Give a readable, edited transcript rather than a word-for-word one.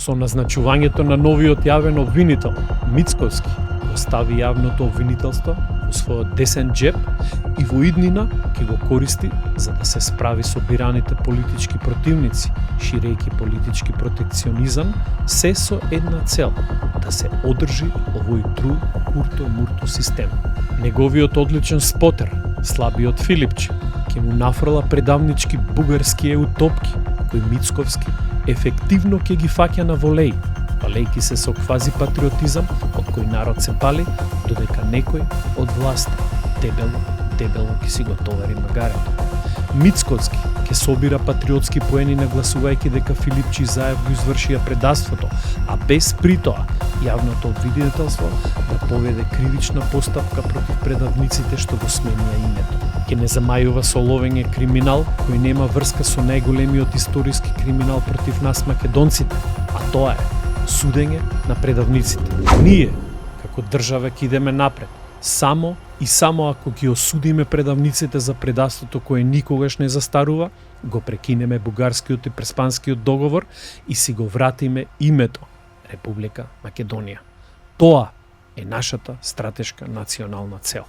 Со назначувањето на новиот јавен обвинител, Мицковски го стави јавното обвинителство во својот десен джеб и во иднина ќе го користи за да се справи со бираните политички противници, ширејќи политички протекционизам, се со една цел – да се одржи овој тру курто-мурто систем. Неговиот одличен спотер, слабиот Филипче, ќе му нафрла предавнички бугарски еутопки, кои Мицковски ефективно ќе ги фаќа на волеј, палејки се со квази патриотизам од кој народ се пали, додека некој од власт дебело ќе си го товари магарето. Мицковски ќе собира патриотски поени нагласувајќи дека Филипче Заев го извршија предавството, а без при тоа јавното обвинителство да поведе кривична постапка против предавниците што го сменија името. Ќе не замајува со ловење криминал кој нема врска со најголемиот историски криминал против нас македонците, а тоа е судење на предавниците. Ние, како држава, ќе идеме напред, само ако ги осудиме предавниците за предавството кое никогаш не застарува, го прекинеме бугарскиот и преспанскиот договор и си го вратиме името Република Македонија. Тоа е нашата стратешка национална цел.